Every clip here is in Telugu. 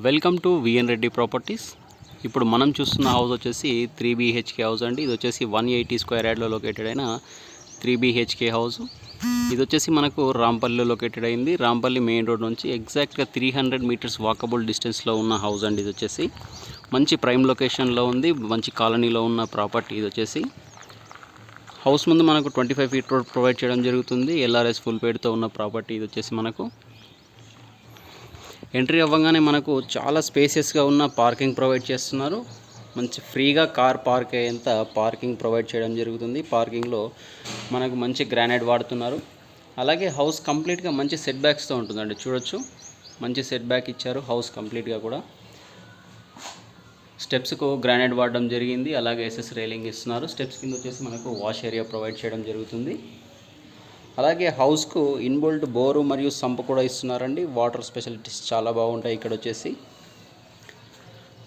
Welcome to VN Reddy properties. ఇప్పుడు మనం చూస్తున్న హౌస్ వచ్చేసి 3 BHK హౌస్ అండి. ఇది వచ్చేసి 180 స్క్వేర్ యార్డ్లో లొకేటెడ్ అయిన 3 BHK హౌస్. ఇది వచ్చేసి మనకు రాంపల్లిలో లొకేటెడ్ అయింది. రాంపల్లి మెయిన్ రోడ్ నుంచి ఎగ్జాక్ట్గా 300 మీటర్స్ వాకబుల్ డిస్టెన్స్లో ఉన్న హౌస్ అండి. ఇది వచ్చేసి మంచి ప్రైమ్ లొకేషన్లో ఉంది, మంచి కాలనీలో ఉన్న ప్రాపర్టీ. ఇది వచ్చేసి హౌస్ ముందు మనకు 25 ఫీట్ రోడ్ ప్రొవైడ్ చేయడం జరుగుతుంది. LRS ఫుల్ పేడ్తో ఉన్న ప్రాపర్టీ. ఇది వచ్చేసి మనకు ఎంట్రీ అవ్వగానే మనకు చాలా స్పేసెస్గా ఉన్న పార్కింగ్ ప్రొవైడ్ చేస్తున్నారు. మంచి ఫ్రీగా కార్ పార్క్ అయ్యేంత పార్కింగ్ ప్రొవైడ్ చేయడం జరుగుతుంది. పార్కింగ్లో మనకు మంచి గ్రానైట్ వాడుతున్నారు. అలాగే హౌస్ కంప్లీట్గా మంచి సెట్ బ్యాక్స్తో ఉంటుందండి. చూడొచ్చు, మంచి సెట్ బ్యాక్ ఇచ్చారు హౌస్ కంప్లీట్గా కూడా. స్టెప్స్కు గ్రానైట్ వాడడం జరిగింది. అలాగే SS రైలింగ్ ఇస్తున్నారు. స్టెప్స్ కింద వచ్చేసి మనకు వాష్ ఏరియా ప్రొవైడ్ చేయడం జరుగుతుంది. అలాగే హౌస్కు ఇన్బోల్ట్ బోరు మరియు సంప్ కూడా ఇస్తున్నారండి. వాటర్ స్పెషాలిటీస్ చాలా బాగుంటాయి ఇక్కడ వచ్చేసి.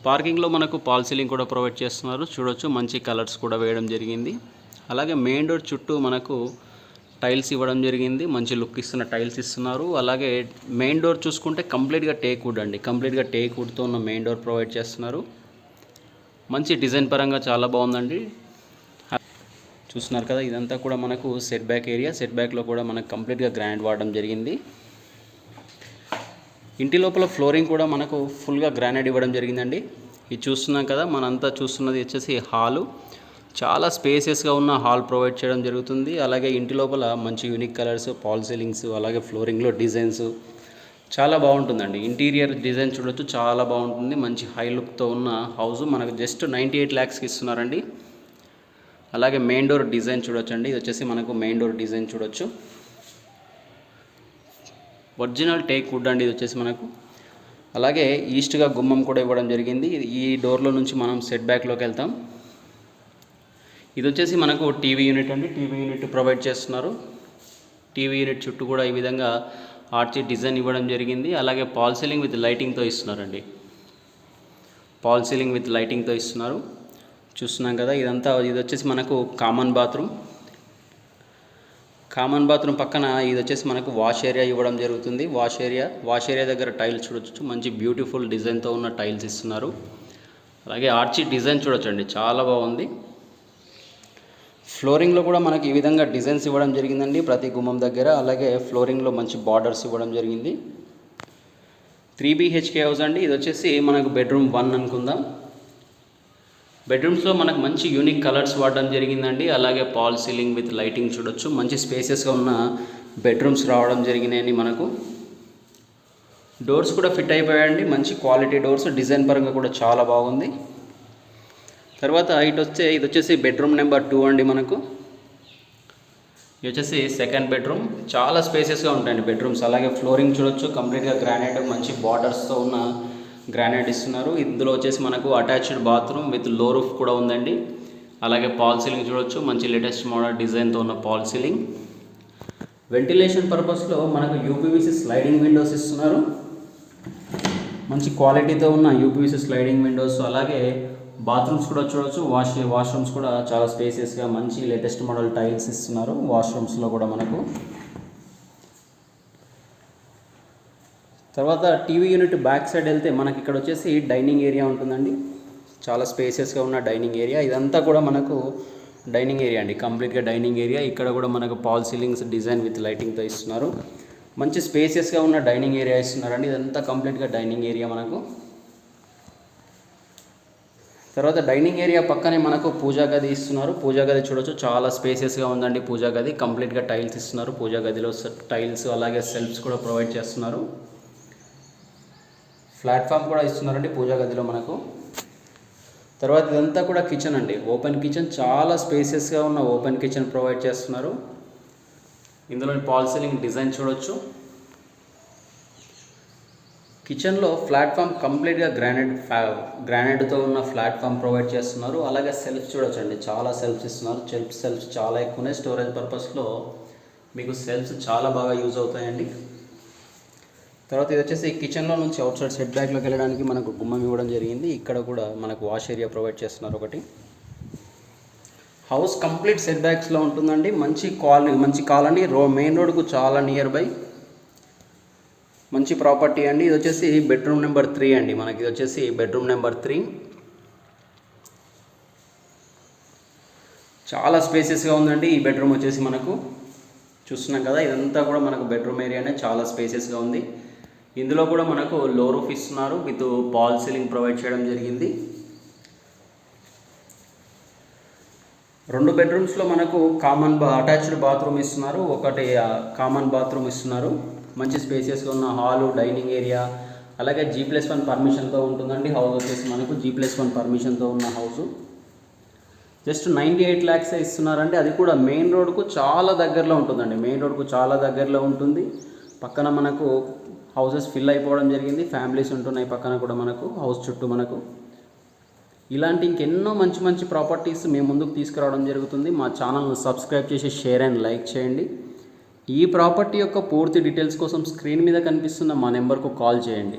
పార్కింగ్లో మనకు పాల్ సీలింగ్ కూడా ప్రొవైడ్ చేస్తున్నారు. చూడొచ్చు, మంచి కలర్స్ కూడా వేయడం జరిగింది. అలాగే మెయిన్ డోర్ చుట్టూ మనకు టైల్స్ ఇవ్వడం జరిగింది. మంచి లుక్ ఇస్తున్న టైల్స్ ఇస్తున్నారు. అలాగే మెయిన్ డోర్ చూసుకుంటే కంప్లీట్గా టేక్ వుడ్ అండి. కంప్లీట్గా టేక్ వుడ్తో ఉన్న మెయిన్ డోర్ ప్రొవైడ్ చేస్తున్నారు. మంచి డిజైన్ పరంగా చాలా బాగుందండి. చూస్తున్నారు కదా, ఇదంతా కూడా మనకు సెట్ బ్యాక్ ఏరియా. సెట్ బ్యాక్లో కూడా మనకు కంప్లీట్గా గ్రానైట్ వాడడం జరిగింది. ఇంటి లోపల ఫ్లోరింగ్ కూడా మనకు ఫుల్గా గ్రానైట్ ఇవ్వడం జరిగిందండి. ఇది చూస్తున్నాం కదా, మనంతా చూస్తున్నది వచ్చేసి హాలు. చాలా స్పేసెస్గా ఉన్న హాల్ ప్రొవైడ్ చేయడం జరుగుతుంది. అలాగే ఇంటి లోపల మంచి యూనిక్ కలర్స్, పాల్ సీలింగ్స్, అలాగే ఫ్లోరింగ్లో డిజైన్స్ చాలా బాగుంటుందండి. ఇంటీరియర్ డిజైన్ చూడొచ్చు, చాలా బాగుంటుంది. మంచి హై లుక్తో ఉన్న హౌస్ మనకు జస్ట్ 98 lakhsకి ఇస్తున్నారండి. అలాగే మెయిన్ డోర్ డిజైన్ చూడొచ్చండి. ఇది వచ్చేసి మనకు మెయిన్ డోర్ డిజైన్ చూడొచ్చు, ఒరిజినల్ టేక్ వుడ్ అండి ఇది వచ్చేసి మనకు. అలాగే ఈస్ట్గా గుమ్మం కూడా ఇవ్వడం జరిగింది. ఈ డోర్లో నుంచి మనం సెట్ బ్యాక్లోకి వెళ్తాం. ఇది వచ్చేసి మనకు టీవీ యూనిట్ అండి. టీవీ యూనిట్ ప్రొవైడ్ చేస్తున్నారు. టీవీ యూనిట్ చుట్టూ కూడా ఈ విధంగా ఆర్చి డిజైన్ ఇవ్వడం జరిగింది. అలాగే పాల్ సీలింగ్ విత్ లైటింగ్తో ఇస్తున్నారండి. పాల్ సీలింగ్ విత్ లైటింగ్తో ఇస్తున్నారు. చూస్తున్నాం కదా, ఇది వచ్చేసి మనకు కామన్ బాత్రూమ్. కామన్ బాత్రూమ్ పక్కన ఇది వచ్చేసి మనకు వాష్ ఏరియా ఇవ్వడం జరుగుతుంది. వాష్ ఏరియా దగ్గర టైల్స్ చూడొచ్చు, మంచి బ్యూటిఫుల్ డిజైన్తో ఉన్న టైల్స్ ఇస్తున్నారు. అలాగే ఆర్చి డిజైన్ చూడొచ్చండి, చాలా బాగుంది. ఫ్లోరింగ్లో కూడా మనకి ఈ విధంగా డిజైన్స్ ఇవ్వడం జరిగిందండి ప్రతి గుమ్మం దగ్గర. అలాగే ఫ్లోరింగ్లో మంచి బార్డర్స్ ఇవ్వడం జరిగింది. 3 BHK హౌస్ అండి. ఇది వచ్చేసి మనకు బెడ్రూమ్ 1 అనుకుందాం. బెడ్రూమ్స్లో మనకు మంచి యూనిక్ కలర్స్ వాడడం జరిగిందండి. అలాగే పాల్ సీలింగ్ విత్ లైటింగ్ చూడొచ్చు. మంచి స్పేసెస్గా ఉన్న బెడ్రూమ్స్ రావడం జరిగినాయని మనకు. డోర్స్ కూడా ఫిట్ అయిపోయాయండి, మంచి క్వాలిటీ డోర్స్. డిజైన్ పరంగా కూడా చాలా బాగుంది. తర్వాత ఇది వచ్చేసి బెడ్రూమ్ నెంబర్ 2 అండి మనకు. ఇది వచ్చేసి సెకండ్ బెడ్రూమ్. చాలా స్పేసెస్గా ఉంటాయండి బెడ్రూమ్స్. అలాగే ఫ్లోరింగ్ చూడొచ్చు, కంప్లీట్గా గ్రానైట్, మంచి బార్డర్స్తో ఉన్న గ్రానైట్ ఇస్తున్నారు. ఇందులో వచ్చేసి మనకు అటాచ్డ్ బాత్రూమ్ విత్ లో రూఫ్ కూడా ఉందండి. అలాగే పాల్ సీలింగ్ చూడొచ్చు, మంచి లేటెస్ట్ మోడల్ డిజైన్తో ఉన్న పాల్ సీలింగ్. వెంటిలేషన్ పర్పస్లో మనకు UPVC స్లైడింగ్ విండోస్ ఇస్తున్నారు. మంచి క్వాలిటీతో ఉన్న UPVC స్లైడింగ్ విండోస్. అలాగే బాత్రూమ్స్ కూడా చూడొచ్చు. వాష్రూమ్స్ కూడా చాలా స్పేసెస్గా మంచి లేటెస్ట్ మోడల్ టైల్స్ ఇస్తున్నారు వాష్రూమ్స్లో కూడా మనకు. తర్వాత టీవీ యూనిట్ బ్యాక్ సైడ్ వెళ్తే మనకి ఇక్కడ వచ్చేసి డైనింగ్ ఏరియా ఉంటుందండి. చాలా స్పేసెస్గా ఉన్న డైనింగ్ ఏరియా. ఇదంతా కూడా మనకు డైనింగ్ ఏరియా అండి, కంప్లీట్గా డైనింగ్ ఏరియా. ఇక్కడ కూడా మనకు పాల్ సీలింగ్స్ డిజైన్ విత్ లైటింగ్తో ఇస్తున్నారు. మంచి స్పేసెస్గా ఉన్న డైనింగ్ ఏరియా ఇస్తున్నారండి. ఇదంతా కంప్లీట్గా డైనింగ్ ఏరియా మనకు. తర్వాత డైనింగ్ ఏరియా పక్కనే మనకు పూజా గది ఇస్తున్నారు. పూజా గది చూడొచ్చు, చాలా స్పేసెస్గా ఉందండి పూజా గది. కంప్లీట్గా టైల్స్ ఇస్తున్నారు పూజా గదిలో. టైల్స్ అలాగే సెల్ఫ్స్ కూడా ప్రొవైడ్ చేస్తున్నారు. ప్లాట్ఫామ్ కూడా ఇస్తున్నారండి పూజా గదిలో మనకు. తర్వాత ఇదంతా కూడా కిచెన్ అండి, ఓపెన్ కిచెన్. చాలా స్పేసెస్గా ఉన్న ఓపెన్ కిచెన్ ప్రొవైడ్ చేస్తున్నారు. ఇందులో పాల్ సీలింగ్ డిజైన్ చూడొచ్చు. కిచెన్లో ప్లాట్ఫామ్ కంప్లీట్గా గ్రానైట్తో ఉన్న ప్లాట్ఫామ్ ప్రొవైడ్ చేస్తున్నారు. అలాగే సెల్ఫ్ చూడొచ్చండి, చాలా సెల్ఫ్స్ ఇస్తున్నారు. సెల్ఫ్స్ చాలా ఎక్కువనే. స్టోరేజ్ పర్పస్లో మీకు సెల్ఫ్స్ చాలా బాగా యూజ్ అవుతాయండి. తర్వాత ఇది వచ్చేసి కిచెన్లో నుంచి అవుట్ సైడ్ సెట్ బ్యాక్లోకి వెళ్ళడానికి మనకు గుమ్మం ఇవ్వడం జరిగింది. ఇక్కడ కూడా మనకు వాష్ ఏరియా ప్రొవైడ్ చేస్తున్నారు ఒకటి. హౌస్ కంప్లీట్ సెట్ బ్యాక్స్లో ఉంటుందండి. మంచి కాలనీ మెయిన్ రోడ్కు చాలా నియర్ బై. మంచి ప్రాపర్టీ అండి. ఇది వచ్చేసి బెడ్రూమ్ నెంబర్ 3 అండి. మనకి ఇది వచ్చేసి బెడ్రూమ్ నెంబర్ 3. చాలా స్పేసెస్గా ఉందండి ఈ బెడ్రూమ్ వచ్చేసి. మనకు చూస్తున్నాం కదా, ఇదంతా కూడా మనకు బెడ్రూమ్ ఏరియానే చాలా స్పేసెస్గా ఉంది. ఇందులో కూడా మనకు లో రూఫ్ ఇస్తున్నారు, విత్ పాల్ సీలింగ్ ప్రొవైడ్ చేయడం జరిగింది. 2 బెడ్రూమ్స్లో మనకు అటాచ్డ్ బాత్రూమ్ ఇస్తున్నారు, ఒకటి కామన్ బాత్రూమ్ ఇస్తున్నారు. మంచి స్పేసెస్గా ఉన్న హాలు, డైనింగ్ ఏరియా, అలాగే G+1 పర్మిషన్తో ఉంటుందండి. హౌస్ వచ్చేసి మనకు G+1 పర్మిషన్తో ఉన్న హౌస్. జస్ట్ 98 lakhs ఇస్తున్నారండి. అది కూడా మెయిన్ రోడ్కు చాలా దగ్గరలో ఉంటుందండి. మెయిన్ రోడ్కు చాలా దగ్గరలో ఉంటుంది. పక్కన మనకు హౌసెస్ ఫిల్ అయిపోవడం జరిగింది, ఫ్యామిలీస్ ఉంటున్నాయి పక్కన కూడా మనకు హౌస్ చుట్టూ. మనకు ఇలాంటి ఇంకెన్నో మంచి మంచి ప్రాపర్టీస్ మేము ముందుకు తీసుకురావడం జరుగుతుంది. మా ఛానల్ను సబ్స్క్రైబ్ చేసి షేర్ అండ్ లైక్ చేయండి. ఈ ప్రాపర్టీ యొక్క పూర్తి డీటెయిల్స్ కోసం స్క్రీన్ మీద కనిపిస్తున్న మా నెంబర్కు కాల్ చేయండి.